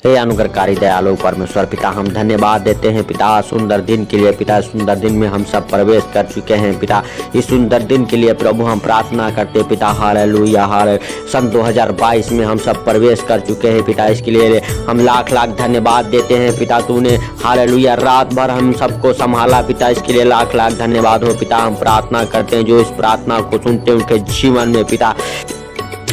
हे अनुग्रहकारी दयालु परमेश्वर पिता, हम धन्यवाद देते हैं पिता सुंदर दिन के लिए। पिता सुंदर दिन में हम सब प्रवेश कर चुके हैं पिता। इस सुंदर दिन के लिए प्रभु हम प्रार्थना करते पिता। Hallelujah hallelujah. सन 2022 में हम सब प्रवेश कर चुके हैं पिता। इसके लिए हम लाख लाख धन्यवाद देते हैं पिता। तूने हालेलुया रात भर हम सबको संभाला पिता। इसके लिए लाख लाख धन्यवाद हो पिता। हम प्रार्थना करते हैं जो इस प्रार्थना को सुनते हैं उनके जीवन में पिता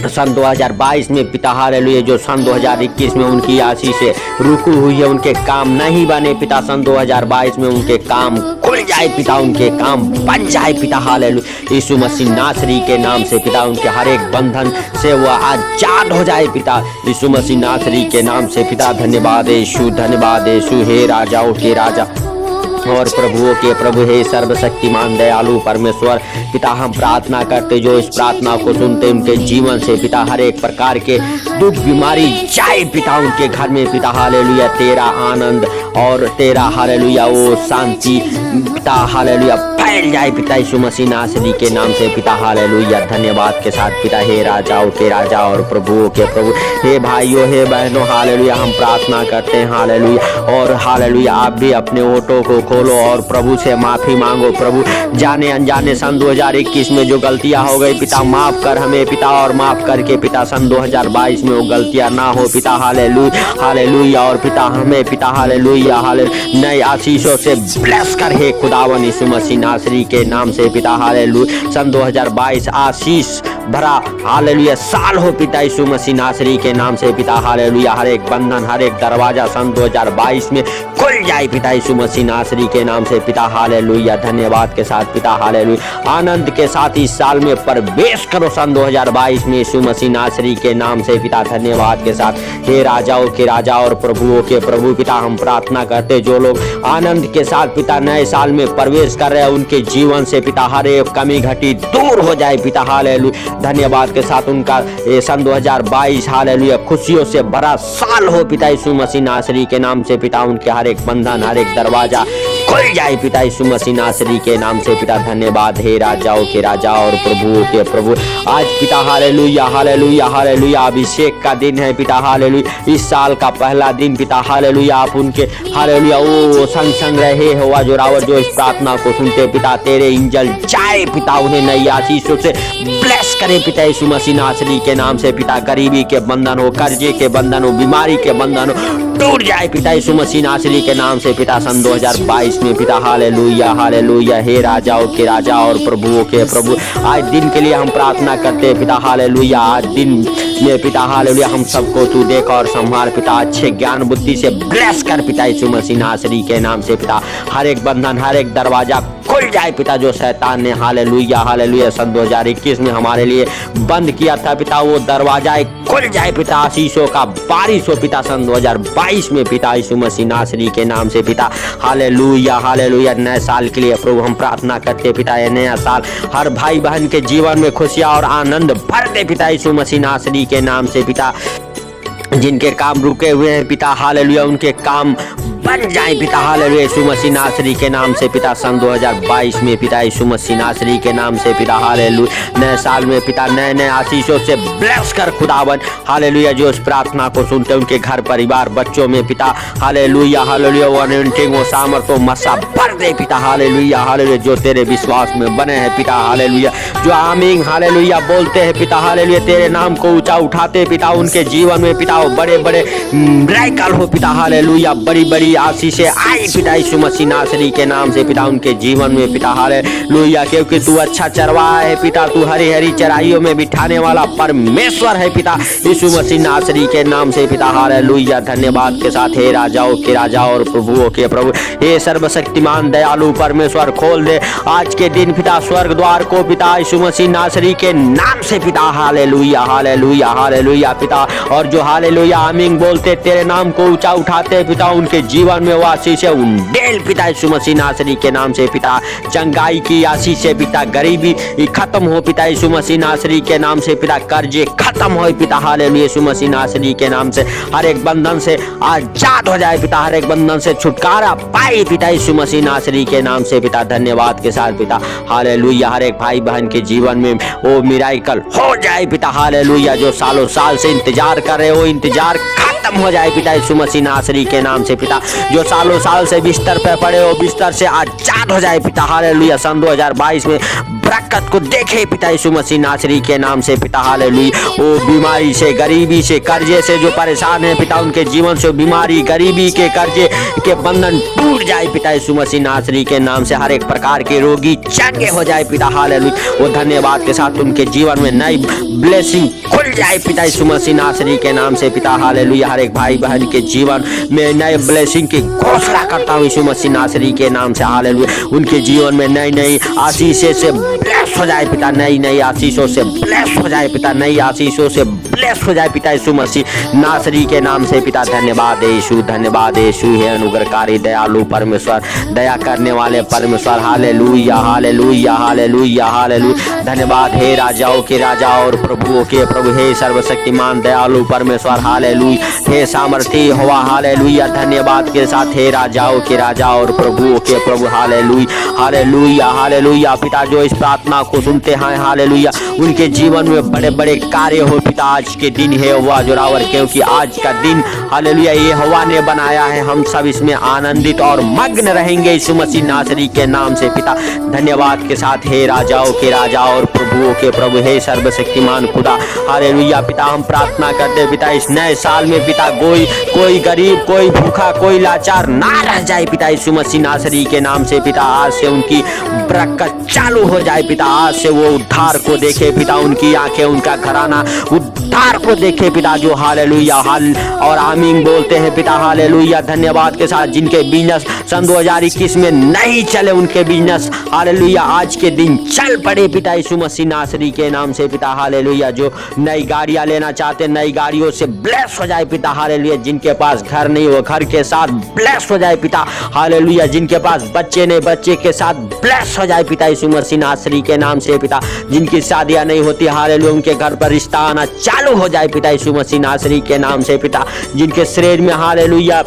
सन 2022 में पिता हालेलुया जो सन 2021 में उनकी आशीष से रुकी हुई है, उनके काम नहीं बने पिता। सन 2022 में उनके काम खुल जाए पिता, उनके काम बन जाए पिता। हालेलुया यीशु मसीह नासरी के नाम से पिता। उनके हर एक बंधन से वह आजाद हो जाए पिता, यीशु मसीह नासरी के नाम से पिता। धन्यवाद यीशु, धन्यवाद यीशु। हे राजाओं के राजा और प्रभुओं के प्रभु, हे सर्वशक्तिमान दयालु परमेश्वर पिता, हम प्रार्थना करते जो इस प्रार्थना को सुनते उनके जीवन से पिता हर एक प्रकार के दुख बीमारी जाए पिता उनके घर में पिता। हालेलुया तेरा आनंद और तेरा हालेलुया वो शांति पिता हालेलुया फैल जाए पिता, यीशु मसीह नासरी के नाम से पिता। हालेलुया धन्यवाद के साथ पिता। हे राजाओं के राजा और प्रभुओं के प्रभु, हे भाइयों हे बहनों हालेलुया हम प्रार्थना करते हैं हालेलुया। और हालेलुया आप भी अपने ओटों को खोलो और प्रभु से माफी मांगो। प्रभु जाने अनजाने सन 2021 में जो गलतियां हो गई पिता माफ कर हमें पिता, और माफ करके पिता सन 2022 में वो गलतियां ना हो पिता। Hallelujah hallelujah. और पिता हमें पिता हालेलुया हालेलुया नए आशीषों से ब्लेस कर हे खुदावन यीशु मसीह नासरी के नाम से पिता। हालेलुया सन 2022 आशीष भरा हालेलुया साल हो पिता, यीशु मसीह नासरी के नाम से पिता। हालेलुया हर एक बंधन हर एक दरवाजा सन 2022 में खुल जाए पिता, यीशु मसीह नासरी के नाम से पिता। हालेलुया धन्यवाद के साथ पिता। हालेलुया आनंद के साथ इस साल में प्रवेश करो सन 2022 में यीशु मसीह नासरी के नाम से पिता। धन्यवाद के साथ हे राजाओं के राजा और प्रभुओं के प्रभु पिता, हम प्रार्थना करते जो लोग आनंद के साथ पिता नए साल में प्रवेश कर रहे हैं उनके जीवन से पिता हर एक कमी घटी दूर हो जाए पिता। हालेलुया धन्यवाद के साथ उनका ये सन 2022 हालेलुया खुशियों से भरा साल हो पिता, यीशु मसीह नासरी के नाम से पिता। उनके हर एक बंधन हर एक दरवाजा खुल जाए पिता, यीशु मसीह नासरी के नाम से पिता। धन्यवाद हे राजाओं के राजा और प्रभुओं के प्रभु। आज पिता हालेलुया हालेलुया हालेलुया अभिषेक का दिन है पिता। हालेलुया इस साल का पहला दिन पिता। हालेलुया आप उनके हालेलुया ओ संग संग रहे हो जोरावर जो इस प्रार्थना को सुनते पिता। तेरे इंजल जाए पिता उन्हें नई आशीषों से ब्लेस करे पिता, यीशु मसीह नासरी के नाम से पिता। गरीबी के बंधन हो, कर्जे के बंधन हो, बीमारी के बंधन हो टूट जाए पिता, यीशु मसीह नासरी के नाम से पिता। सन 2022 में पिता हालेलुया हालेलुया हे राजाओं के राजा और प्रभुओं के प्रभु। आज दिन के लिए हम प्रार्थना करते हैं पिता। हालेलुया आज दिन में पिता हालेलुया हम सबको तू देख और संभाल पिता। अच्छे ज्ञान बुद्धि से ब्लेस कर पिता, यीशु मसीह नासरी के नाम से पिता। हर एक बंधन हर एक दरवाजा खुल जाए पिता जो शैतान ने हालेलुया हालेलुया सन 2021 में हमारे लिए बंद किया था पिता, वो दरवाजा खुल जाए पिता। आशीषों का बारिश हो पिता सन 2022 में पिता, यीशु मसीह नासरी के नाम से पिता। हालेलुया हालेलुया नए साल के लिए प्रभु हम प्रार्थना करते पिता। ये नया साल हर भाई बहन के जीवन में खुशियां और आनंद भर दे पिता, यीशु मसीह नासरी के नाम से पिता। जिनके काम रुके हुए हैं पिता हालेलुया उनके काम बन जाए पिता। हालेलुया यीशु मसीह नासरी के नाम से पिता। सन 2022 में पिता यीशु मसीह नासरी के नाम से पिता। हालेलुया नए साल में पिता नए नए आशीषों से ब्लेस कर खुदावन। हालेलुया जो इस प्रार्थना को सुनते उनके घर परिवार बच्चों में पिता। हालेलुया हालेलुया वो अनॉइंटिंग वो सामर्थ वो मसा भर दे पिता। हालेलुया हालेलुया जो तेरे विश्वास में बने हैं पिता। हालेलुया जो आमीन हालेलुया बोलते हैं पिता। हालेलुया तेरे नाम को ऊंचा उठाते पिता उनके जीवन में पिता बड़े बड़े मिरेकल हो पिता। हालेलुया बड़ी बड़ी आशीषें आई पिता, यीशु मसीह नासरी के नाम से पिता उनके जीवन में पिता। हालेलुया क्योंकि तू अच्छा चरवाहा है पिता, तू हरी हरी चराइयों में बिठाने वाला परमेश्वर है पिता, यीशु मसीह नासरी के नाम से पिता। हालेलुया धन्यवाद के साथ हे राजाओं के राजा और प्रभुओं के प्रभु। हे सर्वशक्तिमान दयालु परमेश्वर खोल दे आज के दिन पिता स्वर्ग द्वार को पिता, यीशु मसीह नासरी के नाम से पिता। हालेलुया हालेलुया हालेलुया पिता। और जो हालेलुया आमीन बोलते तेरे नाम को ऊंचा उठाते पिता उनके जीवन में वो आशीष है उंडेल पिता, यीशु मसीह नासरी के नाम से पिता। चंगाई की आशीष है पिता, गरीबी खत्म हो पिता, यीशु मसीह नासरी के नाम से पिता। कर्जे खत्म हो पिता। हालेलुया यीशु मसीह नासरी के नाम से हर एक बंधन से आजाद हो जाए पिता, हर एक बंधन से छुटकारा पाए पिता, यीशु मसीह नासरी के नाम से पिता। धन्यवाद के साथ पिता। हालेलुया हर एक भाई बहन के जीवन में वो मिराकल हो जाए पिता। हालेलुया जो सालों साल से इंतजार कर रहे हो इंतजार खत्म हो जाए पिता यीशु मसीह नासरी के नाम से पिता। जो सालों साल से बिस्तर पे पड़े हो बिस्तर से आजाद हो जाए पिता। हालेलुया। सन 2022 में बरकत को देखे पिता यीशु मसीह नासरी के नाम से पिता। हालेलुया। वो बीमारी से, गरीबी से, कर्जे से जो परेशान है पिता, उनके जीवन से बीमारी, गरीबी के, कर्जे के बंधन टूट जाए पिता यीशु मसीह नासरी के नाम से। हर एक प्रकार के रोगी चंगे हो जाए पिता। हालेलुया। वो धन्यवाद के साथ उनके जीवन में नई ब्लेसिंग खुल जाए पिता यीशु मसीह नासरी के नाम से पिता। हालेलुया। हर एक भाई बहन के जीवन में नए ब्लेसिंग की घोषणा करता हूँ यीशु मसीह नासरी के नाम से। हालेलुया। उनके जीवन में नई नई आशीषों से ब्लेस हो जाए पिता। नई नई आशीषों से ब्लेस हो जाए पिता। नई आशीषों से ब्लेस हो जाए पिता यीशु मसीह नासरी के नाम से पिता। धन्यवाद यीशु, धन्यवाद यीशु। हे अनुग्रहकारी दयालु परमेश्वर, दया करने वाले परमेश्वर। Hallelujah, hallelujah, hallelujah, hallelujah. धन्यवाद हे राजाओं के राजा और प्रभुओं के प्रभु, हे सर्वशक्तिमान दयालु परमेश्वर। हालेलुया। हे सामर्थी हुआ। हालेलुया। धन्यवाद के साथ हे राजाओं के राजा और प्रभुओं के प्रभु। Hallelujah, hallelujah, hallelujah. पिता जो इस प्रार्थना को सुनते हैं हालेलुया, उनके जीवन में बड़े बड़े कार्य हो पिता। आज के दिन है हुआ जोरावर, क्योंकि आज का दिन हालेलुया ये हवा ने बनाया है। हम सब इसमें आनंदित और मग्न रहेंगे यीशु मसीह नासरी के नाम से पिता। धन्यवाद के साथ हे राजाओं के राजा और प्रभुओं के प्रभु, हे सर्वशक्तिमान खुदा। हालेलुया। पिता हम प्रार्थना करते पिता इस नए साल में पिता कोई गरीब, कोई भूखा, कोई लाचार ना रह जाए पिता यीशु मसीह नासरी के नाम से पिता। आज से उनकी बरकत चालू हो जाए पिता। आज से वो उद्धार को देखे पिता। उनकी आंखें, उनका घराना उद्धार को देखे पिता। जो हालेलुया हाल और आमीन बोलते हैं पिता। हालेलुया। धन्यवाद के साथ जिनके बिजनेस सन 2021 में नहीं चले, उनके बिजनेस हालेलुया आज के दिन चल पड़े पिता यीशु मसीह नासरी के नाम से पिता। हालेलुया। जो नई गाड़ियां लेना चाहते, नई गाड़ियों से ब्लेस हो जाए पिता। हालेलुया। जिनके पास घर नहीं, वो घर के साथ ब्लेस हो जाए पिता। हालेलुया। जिनके पास बच्चे नहीं, बच्चे के साथ ब्लेस हो जाए पिता यीशु मसीह नासरी के नाम से पिता। जिनकी शादियां नहीं होती हालेलुया, उनके घर पर रिश्ता आना चालू हो जाए पिता यीशु मसीह नासरी के नाम से पिता। जिनके शरीर में हालेलुया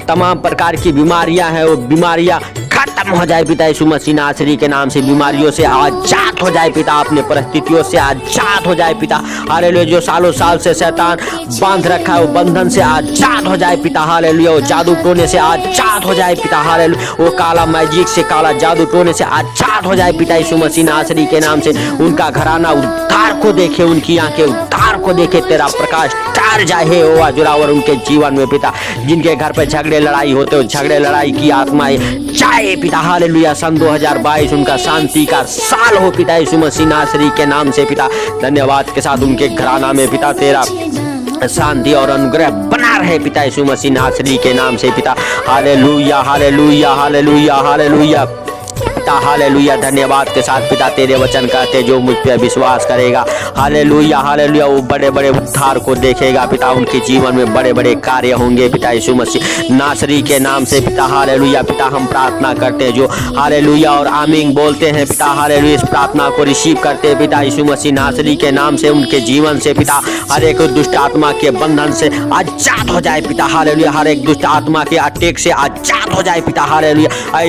तमाम प्रकार की बीमारियां हैं, वो बीमारियां खत्म हो जाए पिता यीशु मसीह नासरी के नाम से। बीमारियों से आजाद हो जाए पिता। अपने परिस्थितियों से आजाद हो जाए पिता। हालेलुया। जो सालों साल से शैतान बांध रखा है, वो बंधन से आजाद हो जाए पिता। हालेलुया। वो जादू टोने से आजाद हो जाए पिता। हालेलुया। वो काला मैजिक से, काला जादू टोने से आजाद हो जाए पिता यीशु मसीह नासरी के नाम से। उनका घराना उद्धार को देखे, उनकी आंखें उद्धार को देखे। तेरा प्रकाश टार जाए हुआ जोरावर उनके जीवन में पिता। जिनके घर पे झगड़े लड़ाई होते हो, झगड़े लड़ाई की आत्माएं जाए पिता। हालेलुया। सन 2022 उनका शांति का साल हो पिता यीशु मसीह नासरी के नाम से पिता। धन्यवाद के साथ उनके घराना में पिता तेरा शांति और अनुग्रह बना रहे पिता यीशु मसीह नासरी के नाम से पिता। हालेलुया, हालेलुया, हालेलुया, हालेलुया पिता। हालेलुया। धन्यवाद के साथ पिता तेरे वचन कहते जो मुझ पे विश्वास करेगा हालेलुया, हालेलुया, वो बड़े बड़े उद्धार को देखेगा पिता। उनके जीवन में बड़े बड़े कार्य होंगे पिता यीशु मसीह नासरी के नाम से पिता। हालेलुया। पिता हम प्रार्थना करते हैं जो हालेलुया और आमीन बोलते हैं पिता। हालेलुया। इस प्रार्थना को रिसीव करते हैं पिता यीशु मसीह नासरी के नाम से। उनके जीवन से पिता हर एक दुष्ट आत्मा के बंधन से आजाद हो जाए पिता। हालेलुया। हर एक दुष्ट आत्मा के अटैक से आजाद हो जाए पिता। हालेलुया।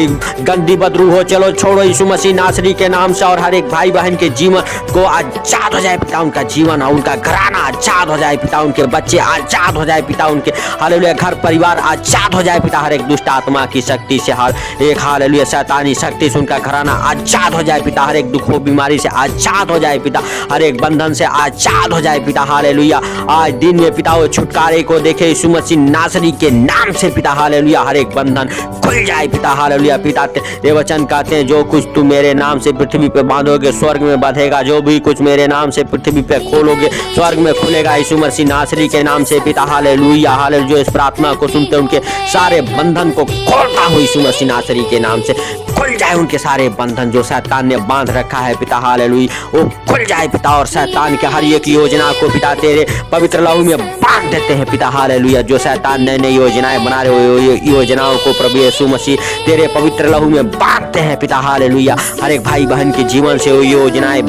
गंदी बदरू हो चलो छोड़ो यीशु मसीह नासरी के नाम से। और हर एक भाई बहन के जीवन को आजाद हो जाए पिता। उनका जीवन और उनका घराना आजाद हो जाए पिता। उनके बच्चे आजाद हो जाए पिता। उनके हालेलुया घर परिवार आजाद हो जाए पिता। हर एक दुष्ट आत्मा की शक्ति से, हर एक हालेलुया शैतानी शक्ति से उनका घराना आजाद हो जाए पिता। हर एक दुख बीमारी से आजाद हो जाए पिता। हर एक बंधन से आजाद हो जाए पिता। हालेलुया। आज दिन में पिता वो छुटकारे को देखे यीशु मसीह नासरी के नाम से पिता। हालेलुया। हर एक बंधन खुल जाए पिता। हालेलुया। पिता ये वचन कहते हैं जो कुछ तू मेरे नाम से पृथ्वी पे बांधोगे स्वर्ग में बंधेगा, जो भी कुछ मेरे नाम से पृथ्वी पे खोलोगे स्वर्ग में खुलेगा यीशु मसीह नासरी के नाम से पिता। Hallelujah, hallelujah. जो इस प्रार्थना को सुनते उनके सारे बंधन को खोलता हूँ यीशु मसीह नासरी के नाम से। खुल जाए उनके सारे बंधन जो शैतान ने बांध रखा है पिता। हालेलुया। वो खुल जाए पिता। और शैतान के हर एक योजना को पिता तेरे पवित्र लहू में बांध देते हैं पिता। हालेलुया। जो शैतान नई नई योजनाएं बना रहे योजनाओं को प्रभु यीशु मसीह तेरे पवित्र लहू में बांधते हैं पिता। हालेलुया। हर एक भाई बहन के जीवन से वो योजनाएं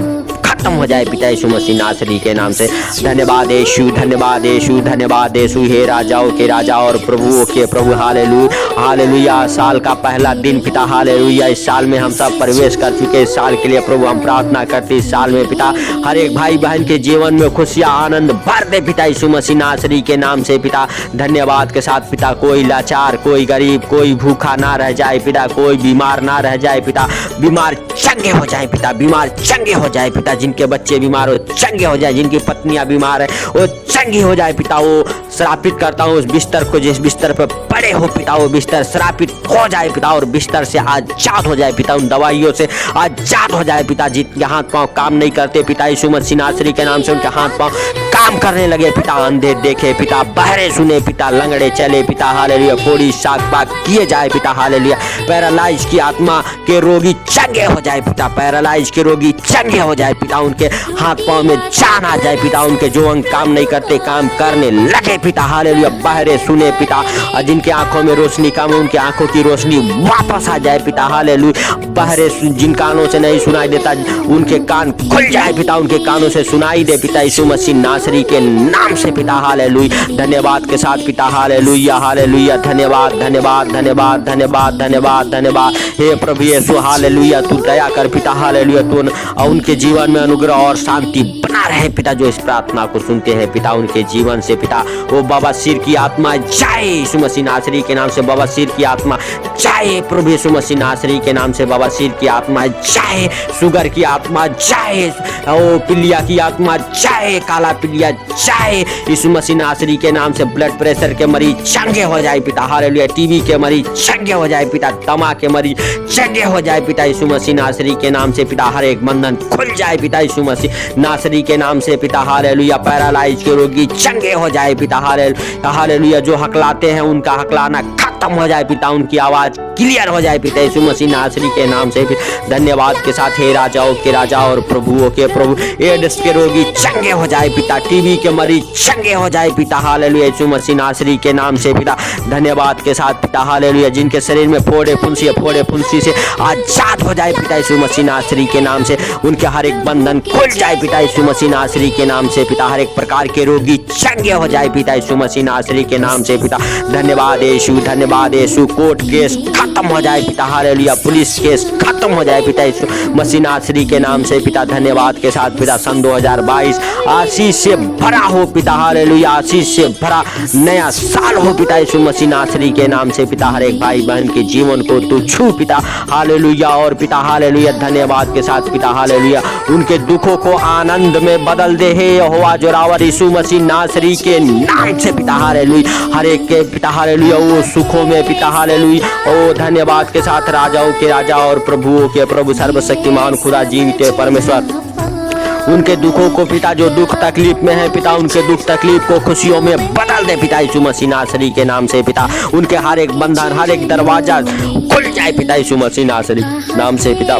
खत्म हो जाए पिता यीशु मसीह नासरी के नाम से। धन्यवाद यीशु, धन्यवाद यीशु, धन्यवाद यीशु। हे राजाओं के राजा और प्रभुओं के प्रभु, हालेलुया हालेलुया। साल का पहला दिन पिता, हालेलुया। इस साल में हम सब प्रवेश कर चुके। इस साल के लिए प्रभु हम प्रार्थना करते, इस साल में पिता हर एक भाई बहन के जीवन में खुशियां आनंद भर दे पिता यीशु मसीह नासरी के नाम से पिता। धन्यवाद के साथ पिता, कोई लाचार, कोई गरीब, कोई भूखा ना रह जाए पिता, कोई बीमार ना रह जाए पिता। बीमार चंगे हो जाए पिता, बीमार चंगे हो जाए पिता। जिनके बच्चे बीमार हो चंगे हो जाए, जिनकी पत्नियां बीमार है वो चंगी हो जाए पिता। वो श्रापित करता हूँ उस बिस्तर को, जिस बिस्तर पर पड़े हो पिता वो बिस्तर श्रापित हो जाए पिता, और बिस्तर से आजाद हो जाए पिता। उन दवाइयों से आजाद हो जाए पिता। जिनके हाथ पांव काम नहीं करते पिता यीशु मसीह नासरी के नाम से उनके हाथ पांव काम करने लगे पिता। अंधे देखे पिता, बहरे सुने पिता, लंगड़े चले पिता, हालेलुया। कोड़ी साग पाक किए जाए पिता, हालेलुया। पैरालाइज की आत्मा के रोगी चंगे हो जाए पिता, पैरालाइज के रोगी चंगे हो जाए पिता। उनके हाथ पांव में जान आ जाए पिता। उनके जो अंग काम नहीं करते काम करने लगे पिता, हालेलुया। बहरे सुने पिता, और जिनके आंखों में रोशनी कम है उनके आंखों की रोशनी वापस आ जाए पिता, हालेलुया। बहरे जिन कानों से नहीं सुनाई देता उनके कान खुल जाए पिता, उनके कानों से सुनाई दे पिता यीशु मसीह नासरी के नाम से पिता, हालेलुया। धन्यवाद के साथ पिता, हालेलुया हालेलुया। धन्यवाद धन्यवाद धन्यवाद धन्यवाद धन्यवाद धन्यवाद। हे प्रभु यीशु, हालेलुया। तू दया कर पिता, हालेलुया। तू उनके जीवन में अनुग्रह और शांति बना रहे पिता, जो इस प्रार्थना को सुनते हैं पिता। उनके जीवन से पिता वो बवासीर की आत्मा जाए यीशु मसीह नासरी के नाम से, बवासीर की आत्मा जाए प्रभु यीशु मसीह नासरी के नाम से। बवासीर की आत्मा जाए, शुगर की आत्मा जाए, ओ पीलिया की आत्मा जाए, काला पीलिया जाए यीशु मसीह नासरी के नाम से। ब्लड प्रेशर के मरीज चंगे हो जाए पिता, हालेलुया। टीबी के मरीज चंगे हो जाए पिता, दमा के मरीज चंगे हो जाए पिता यीशु मसीह नासरी के नाम से पिता। हर एक बंधन खुल जाए पिता यीशु मसीह नासरी के नाम से पिता, हालेलुया। पैरालाइज के रोगी चंगे हो जाए पिता, हालेलुया हालेलुया। जो हकलाते हैं उनका हकलाना खत्म हो जाए पिता, उनकी आवाज क्लियर हो जाए पिता यीशु मसीह नासरी के नाम से। धन्यवाद के साथ हे राजाओं के राजा और प्रभुओं के प्रभु, एड्स के रोगी चंगे हो जाए पिता, टीबी के मरीज चंगे हो जाए पिता, हालेलुया यीशु मसीह नासरी के नाम से पिता। धन्यवाद के साथ पिता, हालेलुया। जिनके शरीर में फोड़े फुंसी से आजाद हो जाए पिता यीशु मसीह नासरी के नाम से। उनके हर एक बंधन खुल जाए पिता यीशु मसीह नासरी के नाम से पिता। हर एक प्रकार के रोगी चंगे हो जाए पिता यीशु मसीह नासरी के नाम से पिता। धन्यवाद यीशु, धन्यवाद यीशु। कोर्ट केस खत्म हो जाए पिता, हालेलुया। पुलिस केस खत्म हो जाए पिता यीशु मसीह नासरी के नाम से पिता। धन्यवाद के साथ पिता, सन 2022 आशीष से भरा हो पिता, हालेलुया। आशीष से भरा नया साल हो पिता यीशु मसीह नासरी के नाम से पिता। हर एक भाई बहन के जीवन को तू छू पिता, हालेलुया। और पिता, हालेलुया, धन्यवाद के साथ पिता, हालेलुया। उनके दुखों को आनंद में बदल दे हे यहोवा जोरावर यीशु मसीह नासरी के नाम से पिता, हालेलुया। हर एक के पिता, हालेलुया, वो सुखों में पिता, हालेलुया। ओ धन्यवाद के साथ राजाओं के राजा और प्रभुओं के प्रभु, सर्वशक्तिमान खुदा जीवित परमेश्वर, उनके दुखों को पिता, जो दुख तकलीफ में है पिता, उनके दुख तकलीफ को खुशियों में बदल दे पिता यीशु मसीह नासरी के नाम से पिता। उनके हर एक बंधन, हर एक दरवाजा खुल जाए पिता यीशु मसीह नासरी नाम से पिता।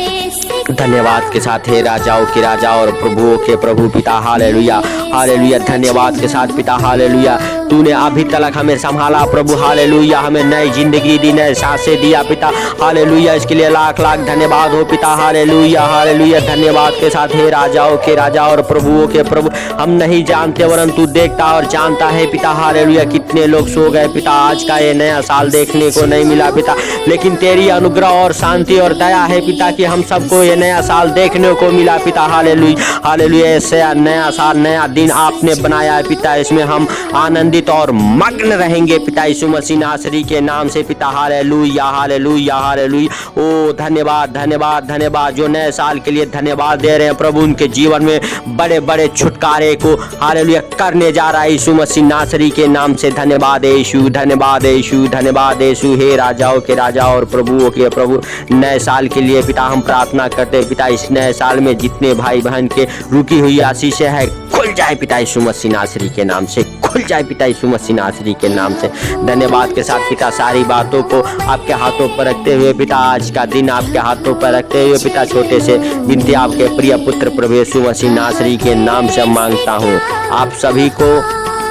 धन्यवाद के साथ हे राजाओं के राजा और प्रभुओं के प्रभु पिता, हालेलुया हालेलुया। धन्यवाद के साथ पिता, हालेलुया। तूने अभी तक हमें संभाला प्रभु, हालेलुया। हमें नई जिंदगी दी, नए सांसें दिया पिता, हालेलुया। इसके लिए लाख लाख धन्यवाद हो पिता, हालेलुया हालेलुया। धन्यवाद के साथ हे राजाओं के राजा और प्रभुओं के प्रभु, हम नहीं जानते वरन तू देखता और जानता है पिता, हालेलुया। कितने लोग सो गए पिता, आज का ये नया साल देखने को नहीं मिला पिता, लेकिन तेरी अनुग्रह और शांति और दया है पिता कि हम सबको ये नया साल देखने को मिला पिता, हालेलुया हालेलुया। ऐसे नया साल, नया दिन आपने बनाया है पिता, इसमें हम आनंदित और मग्न रहेंगे पिता यीशु मसीह नासरी के नाम से पिता, हालेलुया हालेलुया हालेलुया। ओ धन्यवाद धन्यवाद धन्यवाद। जो नए साल के लिए धन्यवाद दे रहे हैं प्रभु, उनके जीवन में बड़े बड़े छुटकारे को, हालेलुया, करने जा रहा है यीशु मसीह नासरी के नाम से। धन्यवाद यीशु, धन्यवाद यीशु, धन्यवाद यीशु। हे राजाओं के राजा और प्रभुओं के प्रभु, नए साल के लिए पिता हम प्रार्थना करते हैं पिता, इस नए साल में जितने भाई बहन के रुकी हुई आशीषें है खुल जाए पिता यीशु मसीह नासरी के नाम से, खुल जाए पिता यीशु मसीह नासरी के नाम से। धन्यवाद के साथ पिता, सारी बातों को आपके हाथों पर रखते हुए पिता, आज का दिन आपके हाथों पर रखते हुए पिता, छोटे से विनती आपके प्रिय पुत्र प्रभु यीशु मसीह नासरी के नाम से मांगता हूँ। आप सभी को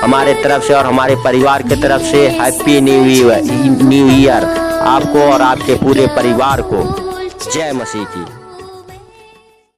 हमारे तरफ से और हमारे परिवार के तरफ से हैप्पी न्यू ईयर आपको और आपके पूरे परिवार को। जय मसीह की।